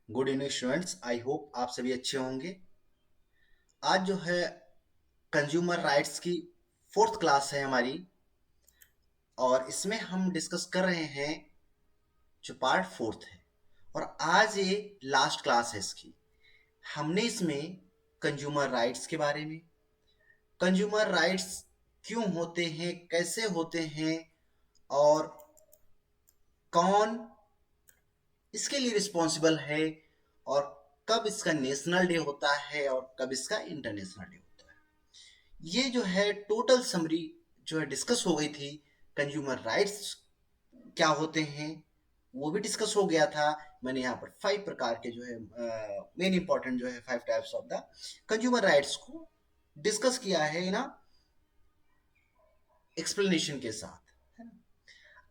Good evening students. I hope आप सभी अच्छे होंगे। आज जो है कंज्यूमर राइट्स की फोर्थ क्लास है हमारी, और इसमें हम डिस्कस कर रहे हैं जो पार्ट फोर्थ है। और आज ये लास्ट क्लास है इसकी। हमने इसमें कंज्यूमर राइट्स के बारे में, कंज्यूमर राइट्स क्यों होते हैं, कैसे होते हैं, और कौन इसके लिए रिस्पॉन्सिबल है, और कब इसका नेशनल डे होता है और कब इसका इंटरनेशनल डे होता है, ये जो है टोटल समरी जो है डिस्कस हो गई थी। कंज्यूमर राइट्स क्या होते हैं वो भी डिस्कस हो गया था। मैंने यहाँ पर 5 प्रकार के जो है मेन इंपॉर्टेंट जो है 5 types of the consumer rights को डिस्कस किया है ना, एक्सप्लेनेशन के साथ, है ना।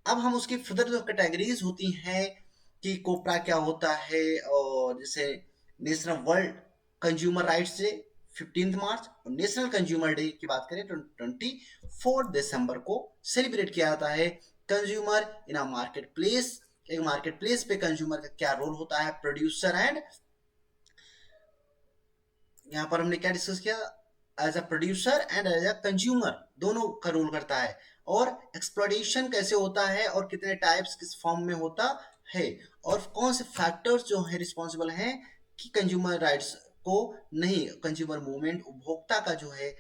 अब हम उसकी फर्दर जो कैटेगरीज होती हैं कि कोपरा क्या होता है, और जैसे national world consumer rights day 15 मार्च, और नेशनल कंज्यूमर डे की बात करें तो 24 दिसंबर को सेलिब्रेट किया जाता है। Consumer in a market place, एक मार्केट प्लेस पे कंज्यूमर का क्या रोल होता है, प्रोड्यूसर एंड, यहाँ पर हमने क्या डिस्कस किया, as a producer and as a consumer दोनों का रोल करता है। और एक्सप्लॉयटेशन कैसे होता है और कितने टाइप्स किस फॉर्म में होता है, और कौन से फैक्टर्स जो है रिस्पॉन्सिबल हैं कि कंज्यूमर राइट्स को नहीं, कंज्यूमर मूवमेंट उपभोक्ता का जो है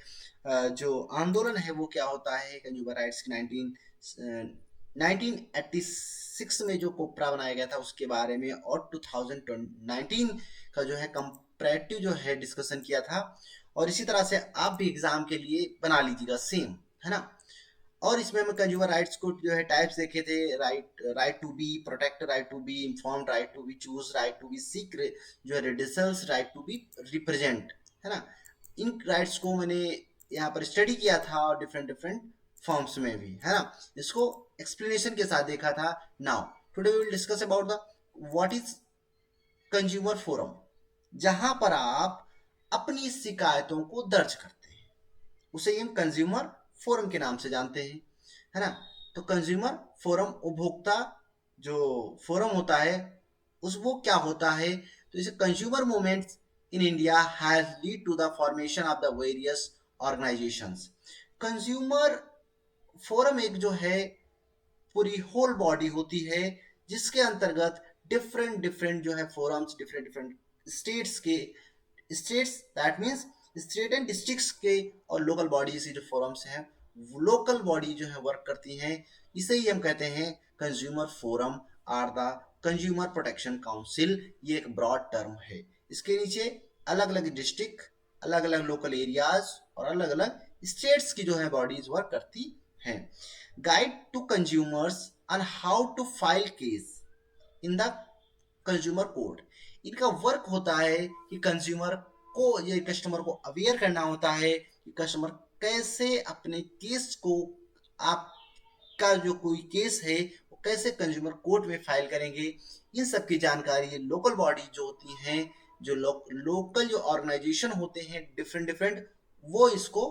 जो आंदोलन है वो क्या होता है कंज्यूमर राइट्स की 1986 में जो कोपरा बनाया गया था उसके बारे में, और 2019 का जो है कंपैरेटिव जो है डिस्कशन किया था। और इसी तरह से आप भी एग्जाम के लिए बना लीजिएगा सेम, है ना। और इसमें हम कंज्यूमर राइट्स को जो है टाइप्स देखे थे, right to be protect, right to be informed, right to be choose, right to be seek जो है redressals, right to be represent, है ना। इन राइट्स को मैंने यहाँ पर स्टडी किया था और डिफरेंट डिफरेंट फॉर्म्स में भी, है ना। इसको एक्सप्लेनेशन के साथ देखा था। Now today we will discuss about the what is consumer forum, जहां पर आप अपनी शिकायतों को दर्ज करते हैं, उसे हम कंज्यूमर फोरम के नाम से जानते हैं, है ना। तो कंज्यूमर फोरम उपभोक्ता जो फोरम होता है उस वो क्या होता है, तो इसे consumer movements in India has lead to the formation of the various organisations. Consumer forum एक जो है पूरी होल बॉडी होती है जिसके अंतर्गत डिफरेंट डिफरेंट जो है फोरम्स, डिफरेंट डिफरेंट स्टेट्स के, states that means state and districts के, और लोकल बॉडीज की जो फोरम्स हैं, लोकल बॉडी जो है वर्क करती हैं। इसे ही हम कहते हैं consumer forum are the consumer protection council. ये एक ब्रॉड टर्म है। इसके नीचे अलग अलग डिस्ट्रिक्ट, अलग अलग लोकल एरियाज और अलग अलग स्टेट्स की जो है बॉडीज वर्क करती हैं। Guide to consumers on how to file case in the consumer court. इनका वर्क होता है कि कंज्यूमर को, ये कस्टमर को अवेयर करना होता है कि कस्टमर कैसे अपने केस को, आपका जो कोई केस है वो कैसे कंज्यूमर कोर्ट में फाइल करेंगे। इन सब की जानकारी ये लोकल बॉडी जो होती हैं, जो लोकल जो ऑर्गेनाइजेशन होते हैं डिफरेंट डिफरेंट, वो इसको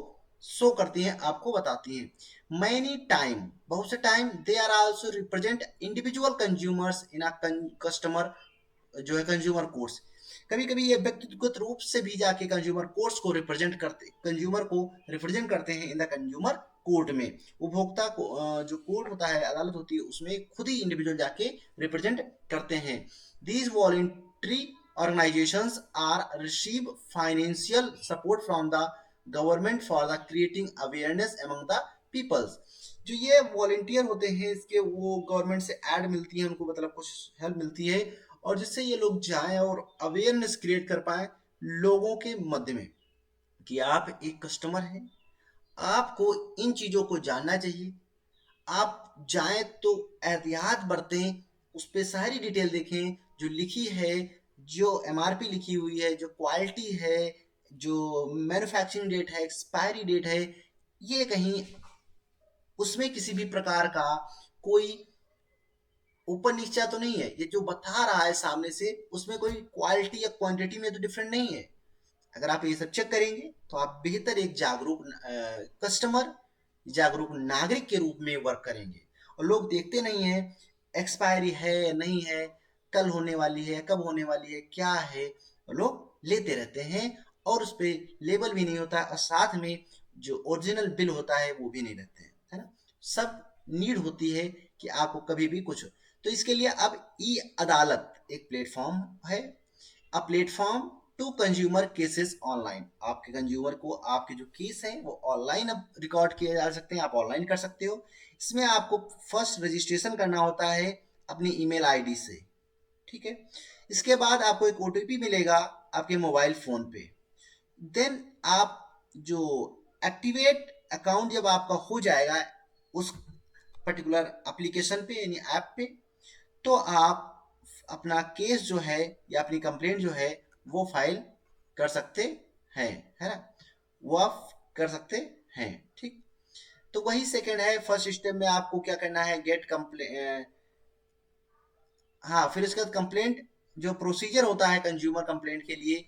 शो करती हैं, आपको बताती हैं। मैनी टाइम, बहुत से time, they are also represent individual consumers in a customer जो है कंज्यूमर कोर्ट्स। कभी कभी ये व्यक्तिगत रूप से भी जाके कंज्यूमर कोर्ट्स को रिप्रेजेंट करते, कंज्यूमर को रिप्रेजेंट करते हैं इन द कंज्यूमर कोर्ट में। उपभोक्ता को जो कोर्ट होता है, अदालत होती है, उसमें खुद ही इंडिविजुअल जाके रिप्रेजेंट करते हैं। These voluntary organizations are receive financial support from the government for the creating awareness among the peoples। जो ये वॉलेंटियर होते हैं इसके, वो गवर्नमेंट से ऐड मिलती है उनको, मतलब कुछ हेल्प मिलती है, और जिससे ये लोग जाएं और अवेयरनेस क्रिएट कर पाए लोगों के मध्य में कि आप एक कस्टमर हैं, आपको इन चीज़ों को जानना चाहिए। आप जाएं तो एहतियात बरतें, उस पर सारी डिटेल देखें जो लिखी है, जो एमआरपी लिखी हुई है, जो क्वालिटी है, जो मैन्युफैक्चरिंग डेट है, एक्सपायरी डेट है, ये कहीं उसमें किसी भी प्रकार का कोई ऊपर नीचा तो नहीं है। ये जो बता रहा है सामने से उसमें कोई क्वालिटी या क्वांटिटी में तो डिफरेंट नहीं है। अगर आप ये सब चेक करेंगे तो आप बेहतर एक जागरूक कस्टमर, जागरूक नागरिक के रूप में वर्क करेंगे। और लोग देखते नहीं है एक्सपायरी है या नहीं है, कल होने वाली है, कब होने वाली है, क्या है, लोग लेते रहते हैं और उस पे लेबल भी नहीं होता और साथ में जो ओरिजिनल बिल होता है वो भी नहीं रहते हैं, है ना। सब नीड होती है कि आपको कभी भी कुछ, तो इसके लिए अब ई अदालत एक प्लेटफॉर्म है, a platform to consumer cases online. आपके कंज्यूमर को आपके जो केस हैं वो ऑनलाइन अब रिकॉर्ड किए जा सकते हैं, आप ऑनलाइन कर सकते हो। इसमें आपको फर्स्ट रजिस्ट्रेशन करना होता है अपनी ईमेल आईडी से, ठीक है। इसके बाद आपको एक ओटीपी मिलेगा आपके मोबाइल फोन पे। देन आप जो एक्टिवेट अकाउंट जब आपका हो जाएगा उस पर्टिकुलर एप्लीकेशन पे यानी ऐप पे, तो आप अपना केस जो है या अपनी कंप्लेंट जो है वो फाइल कर सकते हैं, है ना, वो आप कर सकते हैं, ठीक। तो वही सेकंड है, फर्स्ट स्टेप में आपको क्या करना है, गेट कंप्लेंट, हाँ, फिर उसके बाद कंप्लेंट जो प्रोसीजर होता है कंज्यूमर कंप्लेंट के लिए,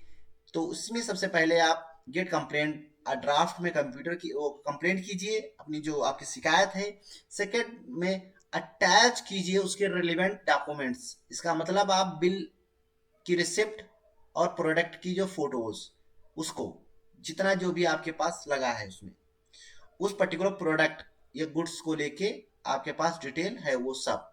तो उसमें सबसे पहले आप गेट कंप्लेंट ड्राफ्ट में कंप्यूटर की वो कंप्लेंट कीजिए अपनी जो आपकी शिकायत है। सेकंड में अटैच कीजिए उसके रिलेवेंट डॉक्यूमेंट्स, इसका मतलब आप बिल की रिसिप्ट और प्रोडक्ट की जो फोटोज, उसको जितना जो भी आपके पास लगा है उसमें उस पर्टिकुलर प्रोडक्ट या गुड्स को लेके आपके पास डिटेल है वो सब।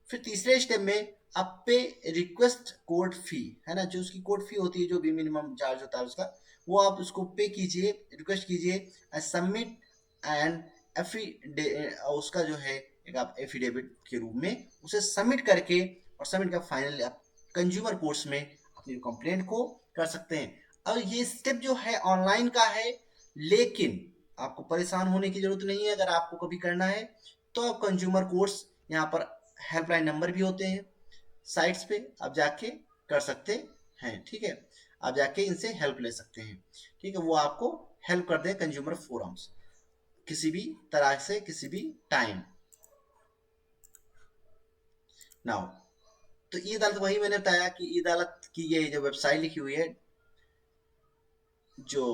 फिर तीसरे स्टेप में आप पे रिक्वेस्ट कोड फी, है ना, जो उसकी कोड फी होती है जो भी मिनिमम चार्ज होता है उसका, वो आप उसको पे कीजिए, रिक्वेस्ट कीजिए, सबमिट एंड उसका जो है एक आप एफिडेविट के रूप में उसे सबमिट करके और सबमिट का फाइनल आप कंज्यूमर कोर्ट्स में अपनी कंप्लेंट को कर सकते हैं। और ये स्टेप जो है ऑनलाइन का है, लेकिन आपको परेशान होने की जरूरत नहीं है। अगर आपको कभी करना है तो आप कंज्यूमर कोर्ट्स, यहाँ पर हेल्पलाइन नंबर भी होते हैं साइट्स पे, आप जाके कर सकते हैं, ठीक है। आप जाके इनसे हेल्प ले सकते हैं, ठीक है, वो आपको हेल्प कर दें कंज्यूमर फोरम्स किसी भी तरह से किसी भी टाइम। नाउ तो ई अदालत वही मैंने बताया कि ई अदालत की ये जो वेबसाइट लिखी हुई है, जो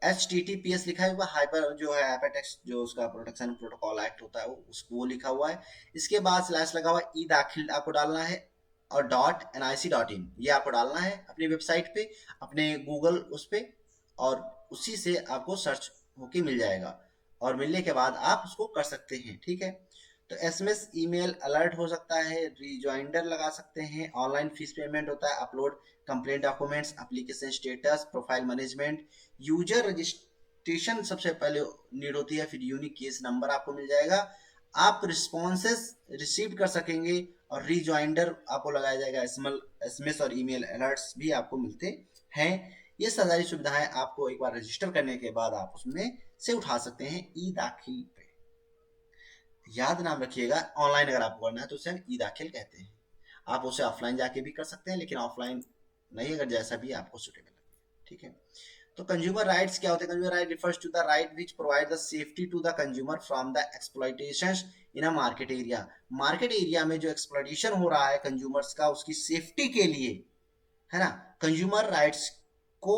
HTTPS लिखा है, हाइपर जो है हाइपरटेक्स्ट जो उसका प्रोटेक्शन प्रोटोकॉल एक्ट होता है वो उसको वो लिखा हुआ है। इसके बाद स्लैश लगा हुआ ई दाखिल आपको डालना है और .nic.in ये आपको डालना है अपनी वेबसाइट पे, अपने गूगल उस पे, और उसी से आपको सर्च होके मिल जाएगा और मिलने के बाद आप उसको कर सकते हैं, ठीक है। तो एसएमएस ईमेल अलर्ट हो सकता है, रिजॉइंडर लगा सकते हैं, ऑनलाइन फीस पेमेंट होता है, upload complaint documents, application status, profile management, user registration सबसे पहले नीड होती है, फिर यूनिक केस नंबर आपको मिल जाएगा, आप रिस्पॉन्सेस रिसीव कर सकेंगे और रिजॉइंडर आपको लगाया जाएगा, एसएमएस और ईमेल अलर्ट्स भी आपको मिलते हैं। ये सारी सुविधाएं आपको एक बार रजिस्टर करने के बाद आप उसमें से उठा सकते हैं ई दाखिल पे। याद नाम रखिएगा, ऑनलाइन अगर आपको करना है तो उसे हम ई दाखिल कहते हैं। आप उसे ऑफलाइन जाके भी कर सकते हैं, लेकिन ऑफलाइन नहीं, अगर जैसा भी आपको सुटेबल लगे, ठीक है। तो कंज्यूमर राइट्स क्या होते हैं? Consumer right refers to the right which provide the safety to the consumer from the exploitation in a market area. Market area में जो एक्सप्लॉइटेशन हो रहा है कंज्यूमर्स का, उसकी सेफ्टी के लिए, है ना, कंज्यूमर राइट्स को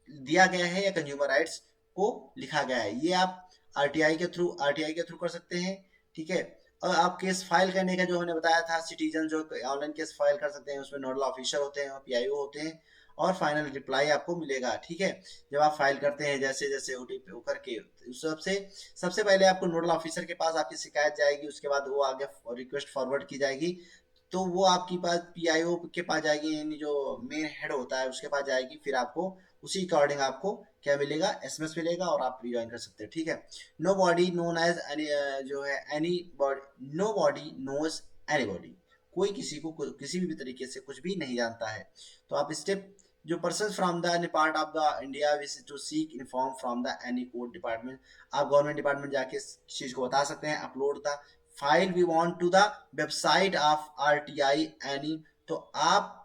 दिया गया है या कंज्यूमर राइट्स को लिखा गया है। ये आप आरटीआई के थ्रू कर सकते हैं, ठीक है। और आप केस फाइल करने का जो हमने बताया था, सिटीजन जो ऑनलाइन केस फाइल कर सकते हैं, उसमें नोडल ऑफिसर होते हैं, पीआईओ होते हैं, और फाइनल रिप्लाई आपको मिलेगा, ठीक है। जब आप फाइल करते हैं जैसे जैसे ओटीपी करके, सबसे सबसे पहले आपको नोडल ऑफिसर के पास आपकी शिकायत जाएगी, उसके बाद वो आगे रिक्वेस्ट फॉरवर्ड की जाएगी, तो वो आपकी पास पीआईओ के पास जाएगी, यानी जो मेन हेड होता है उसके पास जाएगी, फिर आपको उसी अकॉर्डिंग आपको क्या मिलेगा, एसएमएस मिलेगा और आप रिज्वाइन कर सकते हैं, ठीक है। Nobody known as any, जो है anybody, nobody knows anybody, कोई किसी को किसी भी तरीके से कुछ भी नहीं जानता है। तो आप स्टेप जो person from the any part of the India wish to seek inform from the any court department, आप गवर्नमेंट डिपार्टमेंट जाके इस चीज को बता सकते हैं। Upload the file we want to the website of RTI any, तो आप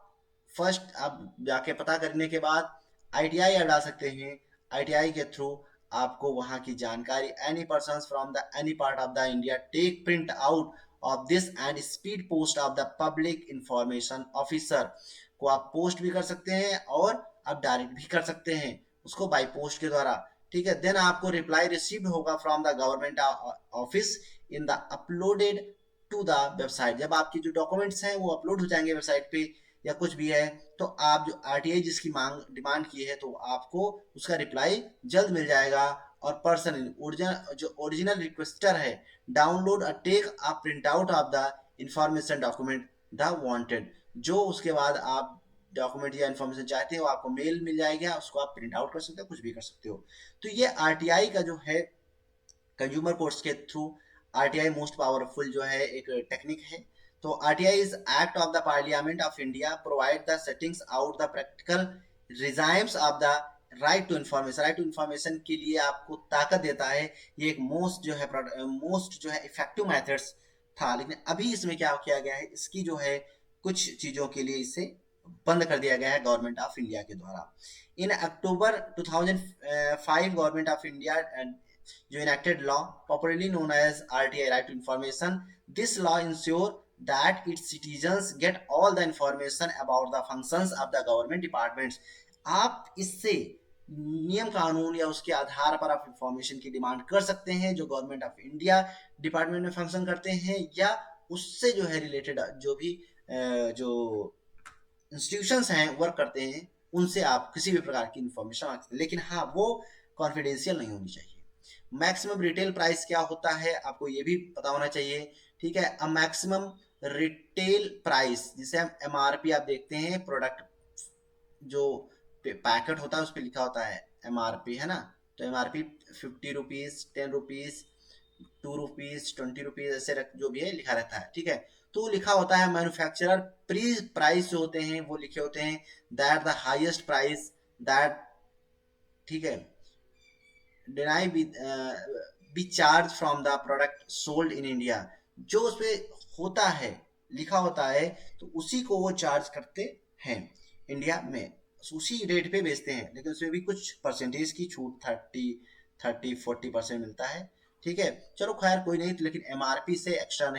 फर्स्ट आप जाके पता करने के बाद आईटीआई ऐड आ सकते हैं, आईटीआई के थ्रू आपको वहां की जानकारी, any person from the any part of the India take print out of this and speed post of the public information officer, को आप पोस्ट भी कर सकते हैं और आप डायरेक्ट भी कर सकते हैं उसको बाय पोस्ट के द्वारा, ठीक है। देन आपको रिप्लाई रिसीव होगा from the government office in the uploaded to the website. जब आपके जो डॉक्यूमेंट्स हैं वो अपलोड हो जाएंगे वेबसाइट पे या कुछ भी है, तो आप जो आरटीआई जिसकी मांग डिमांड की है तो आपको उसका रिप्लाई जल्द मिल जाएगा। और पर्सन ओरिजिनल जो ओरिजिनल रिक्वेस्टर है, डाउनलोड और take a print out of the information document the wanted. जो उसके बाद आप डॉक्यूमेंट या इन्फॉर्मेशन चाहते हो आपको मेल मिल जाएगा, उसको आप प्रिंट आउट कर सकते हो, कुछ भी कर सकते हो। तो ये आरटीआई का जो है कंज्यूमर कोर्ट्स के थ्रू आरटीआई मोस्ट पावरफुल जो है एक टेक्निक है। तो RTI is act of the parliament of India provide the settings out the practical regimes of the right to information. Right to information के लिए आपको ताकत देता है। ये एक मोस्ट जो है इफेक्टिव मेथड्स था, लेकिन अभी इसमें क्या किया गया है, इसकी जो है कुछ चीजों के लिए इसे बंद कर दिया गया है गवर्नमेंट ऑफ इंडिया के द्वारा। इन अक्टूबर 2005 गवर्नमेंट ऑफ इंडिया जो enacted law popularly known as RTI, right to information. This law ensure that its citizens get all the information about the functions of the government departments. आप इससे नियम कानून या उसके आधार पर आप इंफॉर्मेशन की डिमांड कर सकते हैं जो गवर्नमेंट ऑफ इंडिया डिपार्टमेंट में फंक्शन करते हैं, या उससे जो है रिलेटेड जो भी जो इंस्टीट्यूशंस हैं वर्क करते हैं उनसे आप किसी भी प्रकार की इंफॉर्मेशन मांग सकते हैं, लेकिन हाँ वो कॉन्फिडेंशियल नहीं होनी चाहिए। मैक्सिमम रिटेल प्राइस क्या होता है आपको ये भी पता होना चाहिए, ठीक है। अब मैक्सिमम रिटेल प्राइस जिसे हम एमआरपी आप देखते हैं प्रोडक्ट जो पैकेट होता है उस पर लिखा होता है एमआरपी, है ना। तो MRP 50 rupees, 10 rupees, 2 rupees, 20 rupees ऐसे जो भी है लिखा रहता है, ठीक है। तो लिखा होता है मैन्युफैक्चरर प्री प्राइस जो होते हैं वो लिखे होते हैं that the highest price that, ठीक है, deny be charged from the product sold in India। जो उसपे होता है लिखा होता है तो उसी को वो चार्ज करते हैं इंडिया में, उसी रेट पे बेचते हैं, लेकिन उसमें भी कुछ परसेंटेज की छूट 30-40% मिलता है, ठीक है। चलो खैर कोई नहीं, लेकिन एमआरपी से एक्स्ट्रा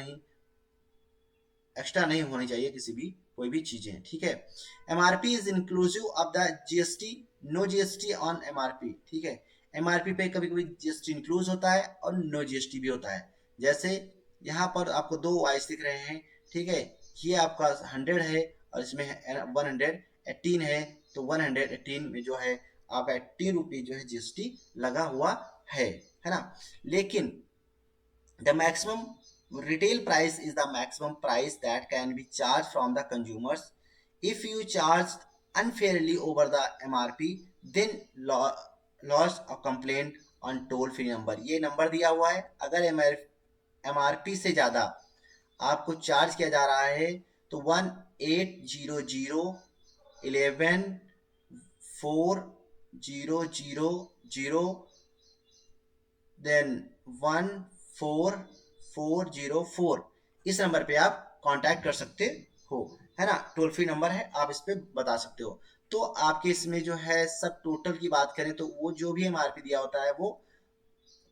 नहीं होनी चाहिए किसी भी कोई भी चीजें, ठीक है। MRP is inclusive of the GST, no GST on MRP, ठीक है। एमआरपी पे कभी कभी जीएसटी इंक्लूज होता है और नो जीएसटी भी होता है। जैसे यहाँ पर आपको दो वाइस दिख रहे हैं, ठीक है। ये आपका 100 है और इसमें 118 है, तो 118 में जो है आपका 18 रुपीज जो है जीएसटी लगा हुआ है ना। लेकिन the maximum retail price is the maximum price that can be charged from the consumers. If you charge unfairly over the MRP, then lodge a complaint on toll free number। ये number दिया हुआ है, अगर MRP से ज़्यादा आपको charge किया जा रहा है तो 1800-11-4000 देन 14404 इस नंबर पे आप कांटेक्ट कर सकते हो, है ना। टोल फ्री नंबर है, आप इस पे बता सकते हो। तो आपके इसमें जो है सब टोटल की बात करें तो वो जो भी एमआरपी दिया होता है वो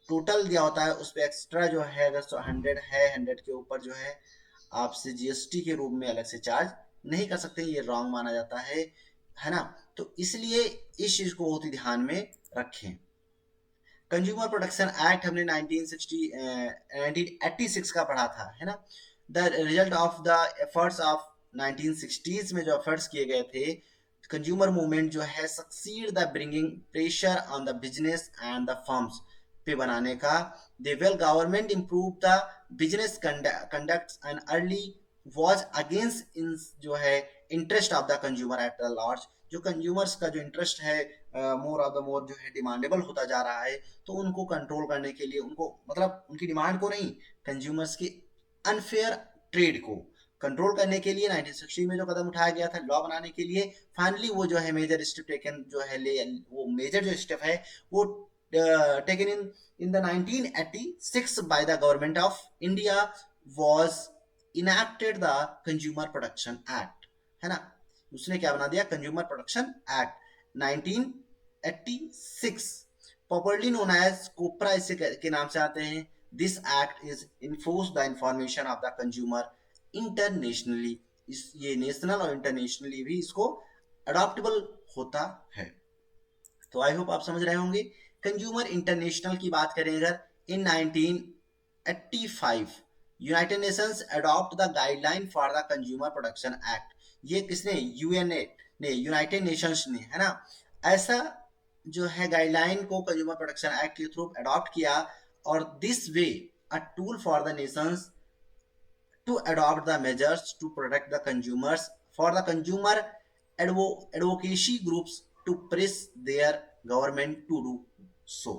टोटल दिया होता है, उस पर एक्स्ट्रा जो है अगर 100 है 100 के ऊपर जो है आपसे जीएसटी के रूप में अलग से चार्ज नहीं कर सकते, ये रॉन्ग माना जाता है ना। तो इसलिए इस चीज को बहुत ही ध्यान में रखें। कंज्यूमर प्रोटेक्शन एक्ट हमने 1986 का पढ़ा था, है ना। The result of the efforts of 1960s में जो एफर्ट्स किए गए थे कंज्यूमर मूवमेंट जो है succeed the bringing pressure on the business and the firms पे बनाने का। The well government improve the business conduct and early was against in जो है interest of the consumer at the large. जो consumers का जो इंटरेस्ट है more of the more जो है डिमांडेबल होता जा रहा है, तो उनको कंट्रोल करने के लिए उनको मतलब उनकी डिमांड को नहीं, कंज्यूमर्स की अनफेयर ट्रेड को कंट्रोल करने के लिए 1960 में जो कदम उठाया गया था लॉ बनाने के लिए, फाइनली वो जो है मेजर स्टेप टेकन जो है वो मेजर जो स्टेप है वो taken in the 1986 by the government of India was enacted the consumer protection act, है ना। उसने क्या बना दिया, consumer protection act 1986, popularly known as COPRA इसे के नाम से आते हैं। This act is enforce the information of the consumer internationally, ये नेशनल और इंटरनेशनली भी इसको अडॉप्टेबल होता है। तो आई होप आप समझ रहे होंगे। कंज्यूमर इंटरनेशनल की बात करें अगर इन 1985 United Nations adopt the guideline for the consumer protection act, ये किसने, यूएनए ने, यूनाइटेड नेशंस ने, है ना, ऐसा जो है गाइडलाइन को कंज्यूमर प्रोटेक्शन एक्ट के थ्रू अडॉप्ट किया, और this way a tool for the Nations to adopt the measures to protect the consumers for the consumer advocacy groups to press their government to do so.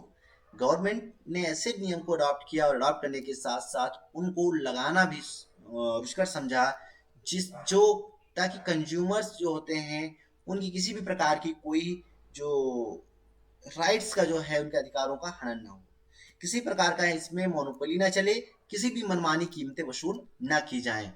Government ने ऐसे नियम को adopt किया और adopt करने के साथ साथ उनको लगाना भी दुष्कर समझा, जिस जो ताकि कंज्यूमर्स जो होते हैं उनकी किसी भी प्रकार की कोई जो राइट्स का जो है, उनके अधिकारों का हनन ना हो, किसी प्रकार का इसमें मोनोपोली ना चले, किसी भी मनमानी कीमतें वसूल ना की जाएं।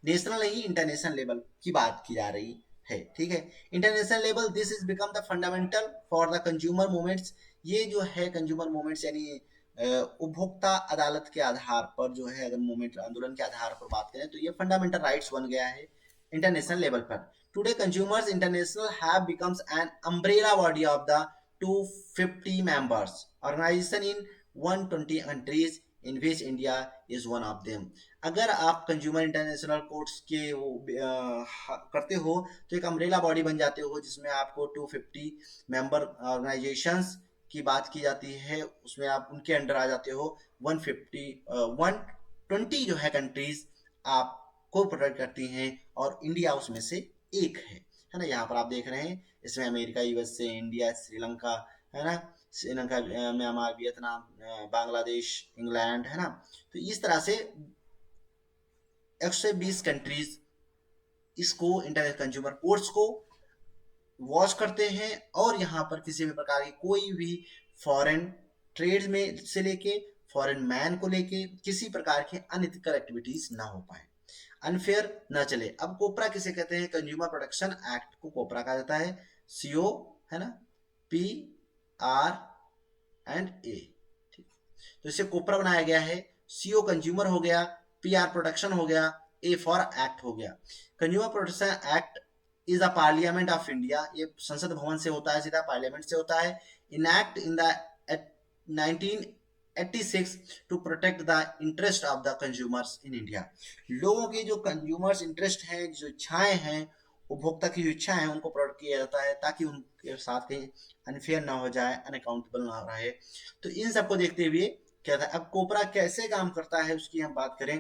नेशनल नहीं, इंटरनेशनल लेवल की बात की जा रही है, ठीक है। International level, this is become the fundamental for the consumer movements, ये जो है कंज्यूमर मूवमेंट्स यानी उपभोक्ता अदालत के आधार पर जो है, अगर मूवमेंट आंदोलन के आधार पर बात करें तो ये फंडामेंटल राइट्स बन गया है इंटरनेशनल लेवल पर। Today consumers international have becomes an umbrella body of the 250 members organization in 120 countries in which India is one of them। अगर आप कंज्यूमर इंटरनेशनल कोर्ट्स के वो करते हो तो एक अम्ब्रेला बॉडी बन जाते हो, जिसमें आपको 250 मेंबर ऑर्गेनाइजेशंस की बात की जाती है, उसमें आप उनके अंडर आ जाते हो। 120 जो है कंट्रीज आपको प्रोटेक्ट करती हैं और इंडिया उसमें से एक है ना। यहाँ पर आप देख रहे हैं, इसमें अमेरिका, यूएसए, इंडिया, श्रीलंका, है ना, Sri Lanka, Myanmar, Vietnam, Bangladesh, England, है ना। तो इस तरह से 120 कंट्रीज इसको इंटरनेशनल कंज्यूमर कोर्ट्स को वॉच करते हैं, और यहाँ पर किसी भी प्रकार की कोई भी फॉरेन ट्रेड में से लेके फॉरेन मैन को लेके किसी प्रकार के अनएथिकल एक्टिविटीज ना हो पाए, अनफेयर ना चले। अब कोपरा किसे कहते हैं, कंज्यूमर प्रोटेक्शन एक्ट को कोपरा कहा जाता है, सीओ, है ना, पी आर एंड ए, ठीक। तो इसे कोपरा बनाया गया है। सीओ कंज्यूमर हो गया, पी आर प्रोटेक्शन हो गया, ए फॉर एक्ट हो गया। Consumer protection act is a parliament of India, ये संसद भवन से होता है, सीधा पार्लियामेंट से होता है। Enact in the 1986 to protect the interest of the consumers in India. लोगों की जो कंज्यूमर्स इंटरेस्ट है, जो इच्छाएं हैं, उपभोक्ता की जो इच्छा है, उनको प्रोटेक्ट किया जाता है ताकि उनके साथ कहीं अनफेयर ना हो जाए, अनअकाउंटेबल ना रहे। तो इन सबको देखते हुए क्या था, अब कोपरा कैसे काम करता है उसकी हम बात करें,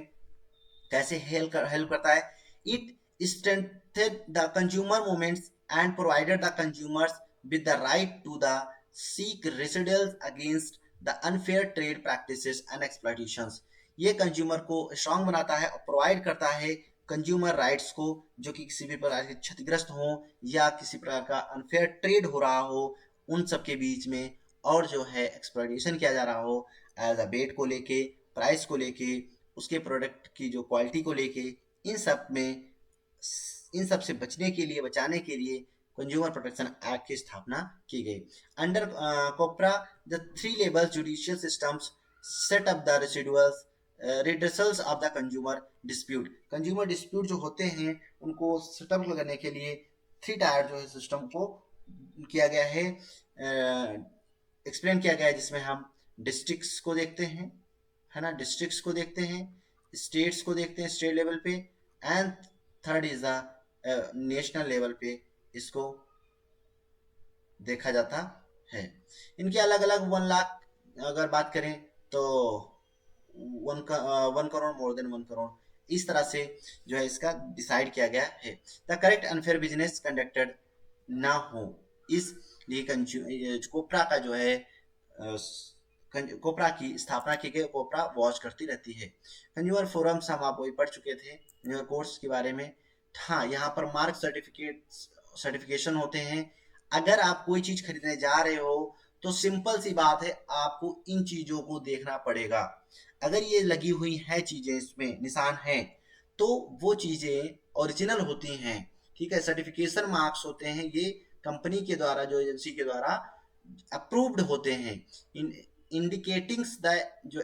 कैसे हेल्प करता है। It strengthened the consumer movements and provided the consumers with the right to the seek redress against the unfair trade practices and exploitations। ये कंज्यूमर को स्ट्रांग बनाता है और प्रोवाइड करता है कंज्यूमर राइट्स को, जो कि किसी भी प्रकार के क्षतिग्रस्त हो या किसी प्रकार का अनफेयर ट्रेड हो रहा हो उन सब के बीच में, और जो है एक्सप्लॉइटेशन किया जा रहा हो एज अ बेट को लेके, प्राइस को लेके, उसके प्रोडक्ट की जो क्वालिटी को लेके, इन सब से बचने के लिए, बचाने के लिए कंज्यूमर प्रोटेक्शन एक्ट की स्थापना की गई। Under COPRA the 3 level judicial systems set up the residuals redressals of the consumer dispute. Consumer dispute जो होते हैं उनको सेटअप करने के लिए 3 टायर जो है सिस्टम को किया गया है, एक्सप्लेन किया गया है, जिसमें हम डिस्ट्रिक्ट्स को देखते हैं, है ना, डिस्ट्रिक्ट्स को देखते हैं, स्टेट्स को देखते हैं स्टेट लेवल पे, and third is the national level पे इसको देखा जाता है। इनके अलग अलग 1 लाख अगर बात करें तो 1 करोड़, मोर देन 1 करोड़, इस तरह से जो है इसका डिसाइड किया गया है। The correct unfair business conducted ना हो, इसलिए कोपरा का जो है कोपरा की स्थापना की गई, कोपरा वॉच करती रहती है। कंज्यूमर फोरम्स हम आप वही पढ़ चुके थे कंज्यूमर कोर्ट्स के बारे में। हाँ, यहाँ पर मार्क सर्टिफिकेशन होते हैं। अगर आप कोई चीज खरीदने जा रहे हो तो सिंपल सी बात है, आपको इन चीजों को देखना पड़ेगा। अगर ये लगी हुई है चीजें, इसमें निशान है, तो वो चीजें ओरिजिनल होती हैं, ठीक है। सर्टिफिकेशन मार्क्स होते हैं, ये कंपनी के द्वारा, जो एजेंसी के द्वारा अप्रूव्ड होते हैं, indicating the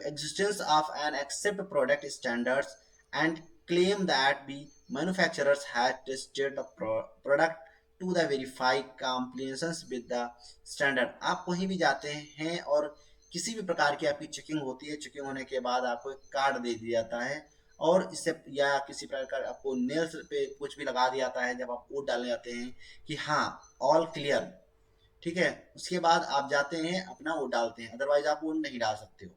existence of an accepted product standards and claim that the manufacturers had tested the product to the verify compliance with the standard। आप कहीं भी जाते हैं और किसी भी प्रकार की आपकी चेकिंग होती है, चेकिंग होने के बाद आपको एक कार्ड दे दिया जाता है, और इससे या किसी प्रकार आपको नेल्स पे कुछ भी लगा दिया जाता है जब आप वोट डालने जाते हैं कि हाँ ऑल क्लियर, ठीक है, उसके बाद आप जाते हैं अपना वोट डालते हैं, अदरवाइज आप वोट नहीं डाल सकते हो।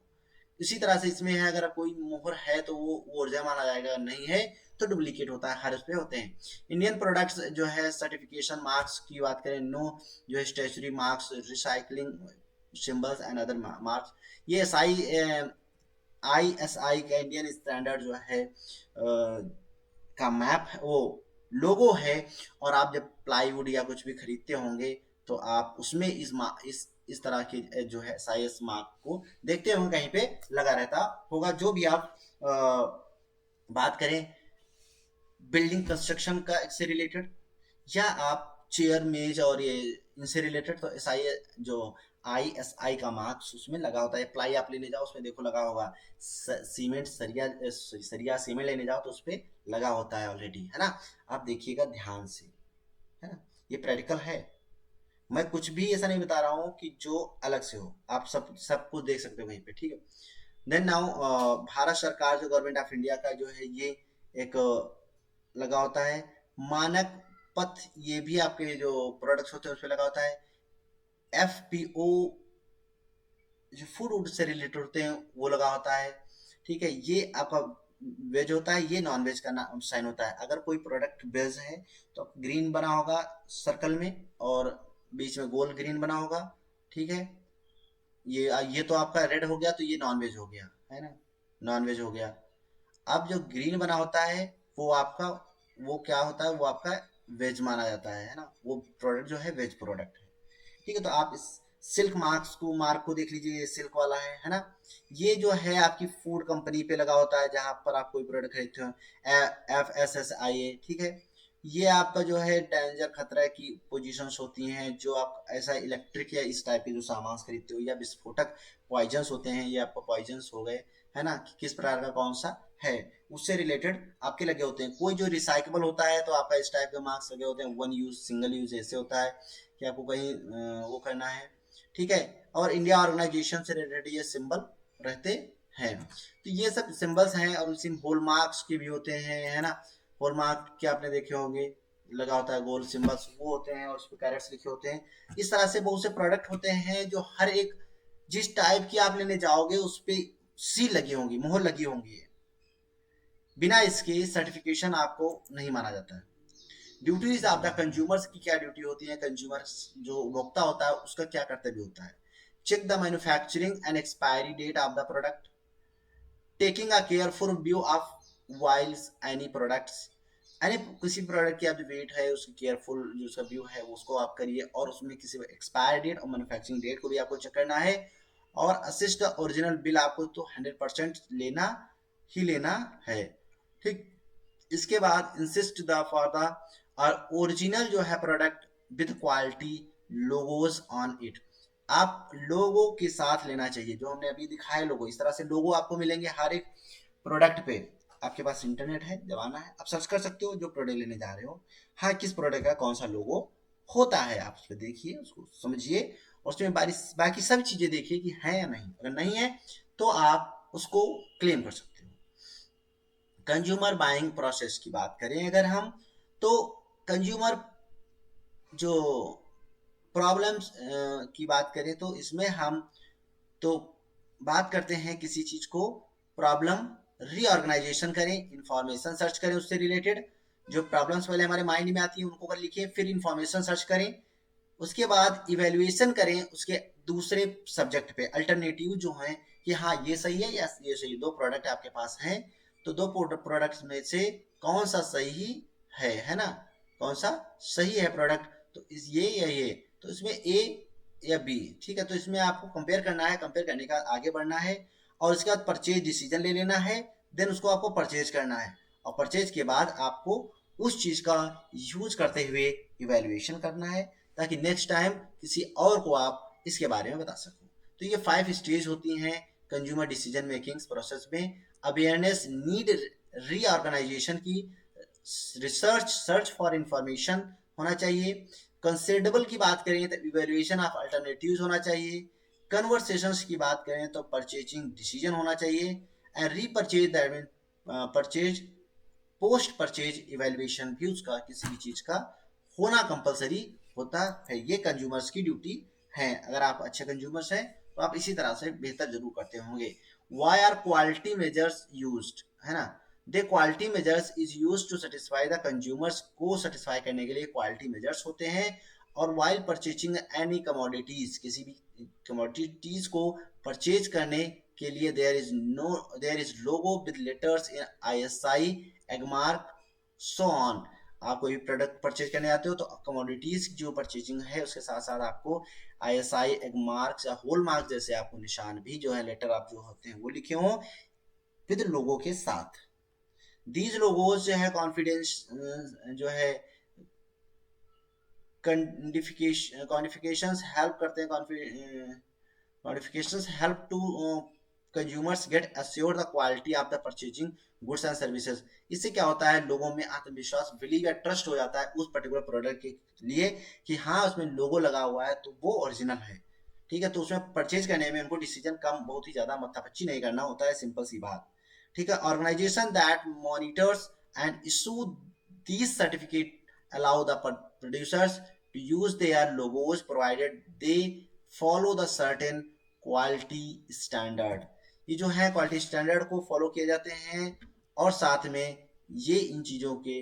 इसी तरह से इसमें है, अगर कोई मोहर है तो वो ओरिजिनल माना जाएगा, नहीं है तो डुप्लीकेट होता है, हर उस पे होते हैं। इंडियन प्रोडक्ट्स जो है सर्टिफिकेशन मार्क्स की बात करें, नो जो है stationery marks, recycling symbols and other marks, ये ISI का इंडियन स्टैंडर्ड जो है का मैप वो लोगो है। और आप जब प्लाईवुड या कुछ भी खरीदते होंगे तो आप उसमें इस तरह के जो है साइज मार्क को देखते होंगे, कहीं पे लगा रहता होगा। जो भी आप बात करें बिल्डिंग कंस्ट्रक्शन का से रिलेटेड, या आप चेयर मेज और ये इनसे रिलेटेड, तो जो ISI का मार्क्स उसमें लगा होता है। प्लाई आप लेने जाओ उसमें देखो लगा होगा, सीमेंट सरिया सरिया सीमेंट लेने जाओ तो उस पर लगा होता है ऑलरेडी, है ना। आप देखिएगा ध्यान से, है ना, ये प्रैक्टिकल है। मैं कुछ भी ऐसा नहीं बता रहा हूँ कि जो अलग से हो, आप सब कुछ देख सकते हो वहीं पे, ठीक है। देन नाउ भारत सरकार जो गवर्नमेंट ऑफ इंडिया का जो है ये एक लगा होता है मानक पथ, ये भी आपके जो प्रोडक्ट्स होते हैं उस पर लगा होता है। FPO जो फूड वूड से रिलेटेड होते हैं वो लगा होता है, ठीक है। ये आपका वेज होता है, ये नॉन वेज का नाम साइन होता है। अगर कोई प्रोडक्ट वेज है तो ग्रीन बना होगा सर्कल में, और बीच में गोल ग्रीन बना होगा, ठीक है। ये तो आपका रेड हो गया, तो ये नॉन वेज हो गया, है ना, नॉन वेज हो गया। अब जो ग्रीन बना होता है वो आपका, वो क्या होता है, वो आपका वेज माना जाता है ना, वो प्रोडक्ट जो है वेज प्रोडक्ट है, ठीक है। तो आप इस सिल्क मार्क को देख लीजिए, ये सिल्क वाला है ना। ये जो है आपकी फूड कंपनी पे लगा होता है जहां पर आप कोई प्रोडक्ट खरीदते हो, FSSAI, ठीक है। ये आपका जो है डेंजर खतरा की पोजीशंस होती हैं, जो आप ऐसा इलेक्ट्रिक या इस टाइप के जो सामान खरीदते हो, या विस्फोटक पॉइजन्स होते हैं, ये आपको पॉइजन्स हो गए, है ना, कि किस प्रकार का कौन सा है, उससे रिलेटेड आपके लगे होते हैं। कोई जो रिसाइकेबल होता है तो आपका इस टाइप के मार्क्स लगे होते हैं, 1 यूज सिंगल यूज ऐसे होता है कि आपको कहीं वो करना है, ठीक है। और इंडिया ऑर्गेनाइजेशन से रिलेटेड ये सिंबल रहते हैं। तो ये सब सिंबल्स हैं, और उसी हॉलमार्क्स के भी होते हैं, है ना। हॉलमार्क के आपने देखे होंगे, लगा होता है गोल सिंबल्स वो होते हैं, और उस पर कैरेट्स लिखे होते हैं। इस तरह से बहुत से प्रोडक्ट होते हैं जो हर एक जिस टाइप की आप लेने जाओगे उस पे सील लगी होंगी, मोहर लगी होंगी। बिना इसके सर्टिफिकेशन आपको नहीं माना जाता है। ड्यूटीज ऑफ द कंज्यूमर्स की क्या ड्यूटी होती है, कंज्यूमर्स जो उपभोक्ता होता है उसका क्या कर्तव्य होता है। Check the manufacturing and expiry date of the product, taking a careful view of whiles any products, यानी किसी प्रोडक्ट की आप जो वेट है उसकी केयरफुल जो उसका व्यू है उसको आप करिए, और उसमें किसी एक्सपायर डेट और मैन्युफैक्चरिंग डेट को भी आपको चेक करना है। और असिस्ट ओरिजिनल बिल आपको तो 100% लेना ही लेना है, ठीक। इसके बाद insist the for the original जो है product with quality logos on it, आप लोगो के साथ लेना चाहिए, जो हमने अभी दिखाया लोगो, इस तरह से लोगो आपको मिलेंगे हर एक प्रोडक्ट पे। आपके पास इंटरनेट है, जमाना है, आप सर्च कर सकते हो जो प्रोडक्ट लेने जा रहे हो, हाँ किस प्रोडक्ट का कौन सा लोगो होता है, आप उसको देखिए, उसको समझिए, और उसमें बाकी सब चीजें देखिए कि है या नहीं। अगर नहीं है तो आप उसको क्लेम कर सकते हो। कंज्यूमर बाइंग प्रोसेस की बात करें अगर हम, तो कंज्यूमर जो प्रॉब्लम्स की बात करें तो इसमें हम तो बात करते हैं किसी चीज को प्रॉब्लम रीऑर्गेनाइजेशन करें, इंफॉर्मेशन सर्च करें उससे रिलेटेड, जो प्रॉब्लम्स पहले हमारे माइंड में आती है उनको कर लिखिए, फिर इंफॉर्मेशन सर्च करें, उसके बाद इवेल्युएशन करें उसके दूसरे सब्जेक्ट पे, अल्टरनेटिव जो है कि हाँ ये सही है या ये सही, दो प्रोडक्ट आपके पास हैं तो दो प्रोडक्ट्स में से कौन सा सही है ना, कौन सा सही है प्रोडक्ट, तो इस ये या ये, तो इसमें ए या बी, ठीक है। तो इसमें आपको कंपेयर करना है, कंपेयर करने का आगे बढ़ना है, और इसके बाद परचेज डिसीजन ले लेना है, देन उसको आपको परचेज करना है, और परचेज के बाद आपको उस चीज का यूज करते हुए इवेल्युएशन करना है, ताकि नेक्स्ट टाइम किसी और को आप इसके बारे में बता सको। तो ये 5 स्टेज होती हैं कंज्यूमर डिसीजन मेकिंग प्रोसेस में। अवेयरनेस, नीड रीऑर्गेनाइजेशन की, रिसर्च, सर्च फॉर इंफॉर्मेशन होना चाहिए। कंसिडरेबल की बात करें तो इवेल्युएशन ऑफ अल्टरनेटिव्स होना चाहिए। कन्वर्सेशंस की बात करें तो परचेजिंग डिसीजन होना चाहिए। And repurchase that mean purchase post purchase evaluation भी उसका किसी भी चीज का होना कंपलसरी होता है। ये कंज्यूमर्स की ड्यूटी है। अगर आप अच्छे कंज्यूमर्स हैं तो आप इसी तरह से बेहतर जरूर करते होंगे। Why are quality measures used, है ना। They quality measures is used to satisfy the consumers, को सेटिस्फाई करने के लिए क्वालिटी मेजर्स होते हैं। और वाइल परचेजिंग एनी कमोडिटीज, किसी भी कमोडिटीज को परचेज करने के लिए there is logo with letters in ISI, Agmark, so on. आप कोई प्रोडक्ट परचेज करने आते हो तो कमोडिटीज जो परचेजिंग है उसके साथ साथ आपको आईएसआई, एगमार्क या होल मार्क जैसे आपको निशान भी जो है, लेटर आप जो होते हैं वो लिखे हो विद लोगो के साथ। दीज लोगोज जो है कॉन्फिडेंस जो है क्वांटिफिकेशंस हेल्प करते हैं, notifications help to consumers get assured the quality of the purchasing goods and services। इससे क्या होता है, लोगों में आत्मविश्वास, बिलीव या ट्रस्ट हो जाता है उस पर्टिकुलर प्रोडक्ट के लिए कि हाँ उसमें लोगो लगा हुआ है तो वो ओरिजिनल है। ठीक है, तो उसमें परचेज करने में उनको डिसीजन कम, बहुत ही ज्यादा माथापच्ची नहीं करना होता है, सिंपल सी बात। ठीक है, organisation that monitors and issue these certificate allow the producers to use their logos provided they follow the certain quality standard. ये जो है क्वालिटी स्टैंडर्ड को फॉलो किए जाते हैं और साथ में ये इन चीज़ों के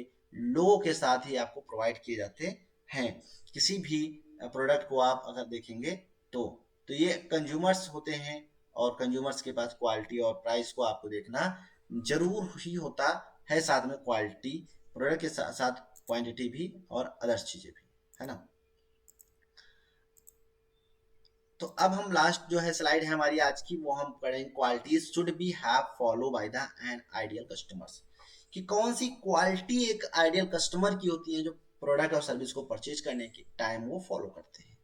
लोगों के साथ ही आपको प्रोवाइड किए जाते हैं। किसी भी प्रोडक्ट को आप अगर देखेंगे तो ये कंज्यूमर्स होते हैं और कंज्यूमर्स के पास क्वालिटी और प्राइस को आपको देखना जरूर ही होता है, साथ में क्वालिटी प्रोडक्ट के साथ साथ क्वांटिटी भी और अदर्स चीजें भी, है ना। तो अब हम लास्ट जो है स्लाइड है हमारी आज की, वो हम पढ़ेंगे qualities should be have follow by the an ideal customers, कि कौन सी क्वालिटी एक आइडियल कस्टमर की होती है जो प्रोडक्ट और सर्विस को परचेज करने के टाइम वो फॉलो करते हैं।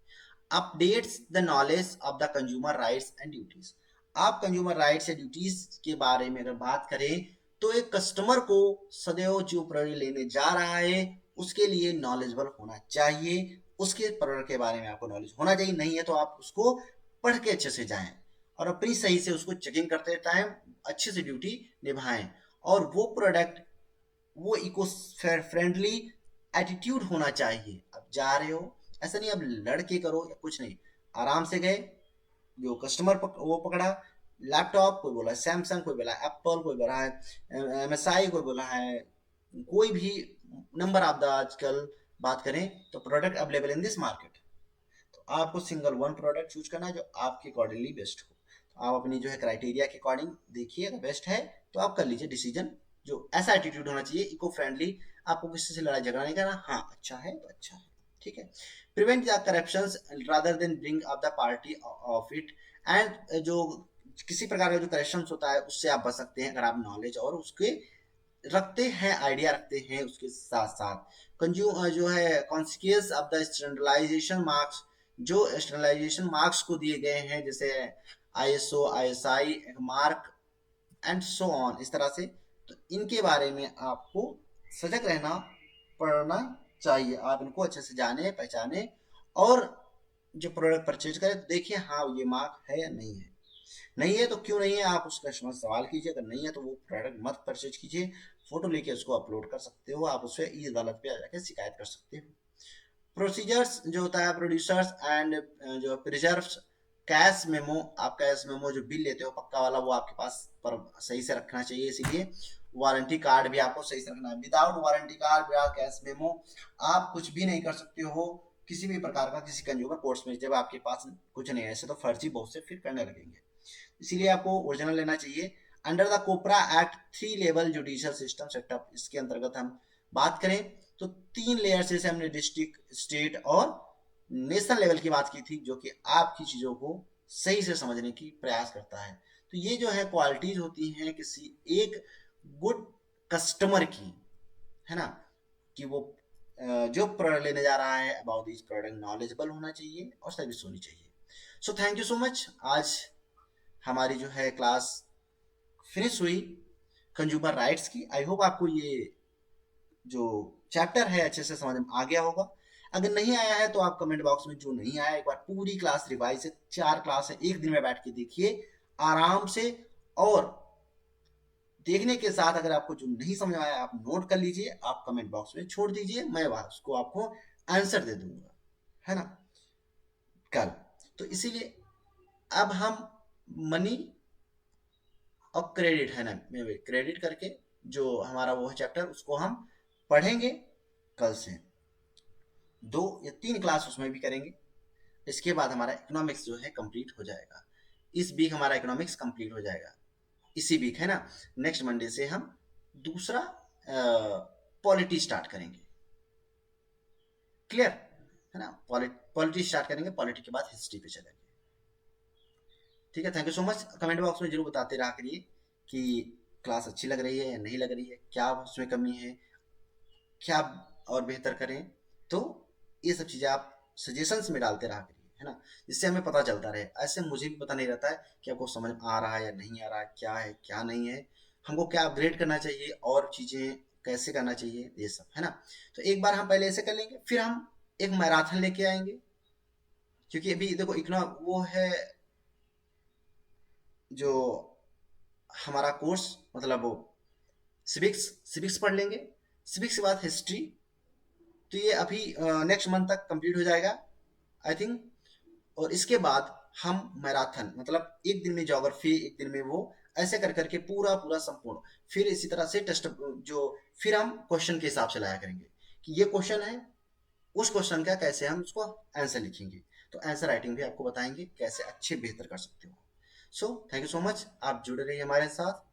Updates the knowledge of the consumer rights and duties. आप कंज्यूमर राइट्स या ड्यूटीज के बारे में अगर बात करें तो एक कस्टमर को सदैव जो प्रोडक्ट लेने जा रहा है उसके लिए नॉलेजेबल होना चाहिए, उसके प्रोडक्ट के बारे में आपको नॉलेज होना चाहिए। नहीं है तो आप उसको पढ़ के अच्छे से जाएं और अपनी सही से उसको चेकिंग करते टाइम अच्छे से ड्यूटी निभाएं। और वो प्रोडक्ट वो इको फ्रेंडली एटीट्यूड होना चाहिए। अब जा रहे हो ऐसा नहीं अब लड़के करो या कुछ नहीं, आराम से गए, जो कस्टमर वो पकड़ा लैपटॉप, कोई बोला सैमसंग, कोई बोला एप्पल, कोई बोला है एमएसआई, कोई बोला है कोई भी नंबर ऑफ द आजकल बात करें तो product available in this market, तो आपको सिंगल वन प्रोडक्ट चूज करना है जो आपके अकॉर्डिंगली बेस्ट हो। तो आप अपनी जो है क्राइटेरिया के अकॉर्डिंग देखिए, अगर बेस्ट है तो आप कर लीजिए डिसीजन। जो ऐसा एटीट्यूड होना चाहिए इको फ्रेंडली, आपको किसी से लड़ाई झगड़ा नहीं करना, हाँ अच्छा है तो अच्छा है, ठीक है। Prevent the corruptions rather than bring up the party of it, and जो किसी प्रकार का जो करप्शन होता है उससे आप बच सकते हैं अगर आप नॉलेज और उसके रखते हैं, आइडिया रखते हैं उसके साथ साथ। कंज्यूम जो है consequence of the standardisation marks, जो स्टैंडर्डाइजेशन मार्क्स को दिए गए हैं जैसे ISO, ISI, mark and so on, इस तरह से, तो इनके बारे में आपको सजग रहना पड़ना चाहिए। आप इनको अच्छे से जाने पहचाने और जो प्रोडक्ट परचेज करें तो देखिए हाँ ये मार्क है या नहीं है। नहीं है तो क्यों नहीं है आप उस कस्टमर से सवाल कीजिए, अगर नहीं है तो वो प्रोडक्ट मत परचेज कीजिए, फोटो लेके उसको अपलोड कर सकते हो, आप उससे ई अदालत पे जाके शिकायत कर सकते हो। प्रोसीजर्स जो होता है प्रोड्यूसर्स एंड जो प्रिजर्व कैश मेमो, आप कैश मेमो जो बिल लेते हो पक्का वाला वो आपके पास पर सही से रखना चाहिए, इसीलिए वारंटी कार्ड भी आपको सही से रखना है। विदाउट वारंटी कार्ड या कैश मेमो आप कुछ भी नहीं कर सकते हो किसी भी प्रकार का किसी कंज्यूमर कोर्ट्स में, जब आपके पास कुछ नहीं है, ऐसे तो फर्जी बहुत से फिर करने लगेंगे, इसीलिए आपको ओरिजिनल लेना चाहिए। Under the COPRA act 3 level judicial system setup, इसके अंतर्गत हम बात करें तो 3 लेयर से हमने डिस्ट्रिक्ट, स्टेट और नेशनल लेवल की बात की थी, जो कि आपकी चीजों को सही से समझने की प्रयास करता है। तो ये जो है क्वालिटीज होती हैं किसी एक गुड कस्टमर की, है ना, कि वो जो प्रोडक्ट लेने जा रहा है अबाउट दिस प्रोडक्ट नॉलेजेबल होना चाहिए और सर्विस होनी चाहिए। So thank you so much. आज हमारी जो है क्लास फिनिश हुई कंज्यूमर राइट्स की। आई होप आपको ये जो चैप्टर है अच्छे से समझ में आ गया होगा। अगर नहीं आया है तो आप कमेंट बॉक्स में जो नहीं आया एक बार पूरी क्लास रिवाइज है, 4 क्लास है, एक दिन में बैठ के देखिए आराम से और देखने के साथ अगर आपको जो नहीं समझ में आया आप नोट कर लीजिए, आप कमेंट बॉक्स में छोड़ दीजिए, मैं उसको आपको आंसर दे दूंगा, है ना, कल। तो इसीलिए अब हम मनी और क्रेडिट, है ना, क्रेडिट करके जो हमारा वो है चैप्टर, उसको हम पढ़ेंगे कल से। 2 या 3 क्लास उसमें भी करेंगे। इसके बाद हमारा इकोनॉमिक्स जो है कंप्लीट हो जाएगा। इस वीक हमारा इकोनॉमिक्स कंप्लीट हो जाएगा, इसी वीक, है ना। नेक्स्ट मंडे से हम दूसरा पॉलिटी स्टार्ट करेंगे। क्लियर, है ना। पॉलिटी स्टार्ट करेंगे, पॉलिटी के बाद हिस्ट्री पे चलेंगे। ठीक है, thank you so much. Comment box में जरूर बताते रहा करिए कि क्लास अच्छी लग रही है या नहीं लग रही है, क्या उसमें कमी है, क्या और बेहतर करें। तो ये सब चीज़ें आप सजेशंस में डालते रहा करिए, है ना, जिससे हमें पता चलता रहे। ऐसे मुझे भी पता नहीं रहता है कि आपको समझ आ रहा है या नहीं आ रहा है क्या नहीं है, हमको क्या अपग्रेड करना चाहिए और चीज़ें कैसे करना चाहिए, ये सब, है ना। तो एक बार हम पहले ऐसे कर लेंगे, फिर हम एक मैराथन लेके आएंगे, क्योंकि अभी देखो इतना वो है जो हमारा कोर्स, मतलब वो सिविक्स सिविक्स पढ़ लेंगे, सिविक्स के बाद हिस्ट्री। तो ये अभी नेक्स्ट मंथ तक कंप्लीट हो जाएगा आई थिंक। और इसके बाद हम मैराथन, मतलब एक दिन में ज्योग्राफी, एक दिन में वो, ऐसे कर करके पूरा पूरा संपूर्ण, फिर इसी तरह से टेस्ट जो, फिर हम क्वेश्चन के हिसाब से लाया करेंगे कि ये क्वेश्चन है, उस क्वेश्चन का कैसे हम उसको आंसर लिखेंगे। तो आंसर राइटिंग भी आपको बताएंगे कैसे अच्छे बेहतर कर सकते हो। So thank you so much, आप जुड़े रहिए हमारे साथ।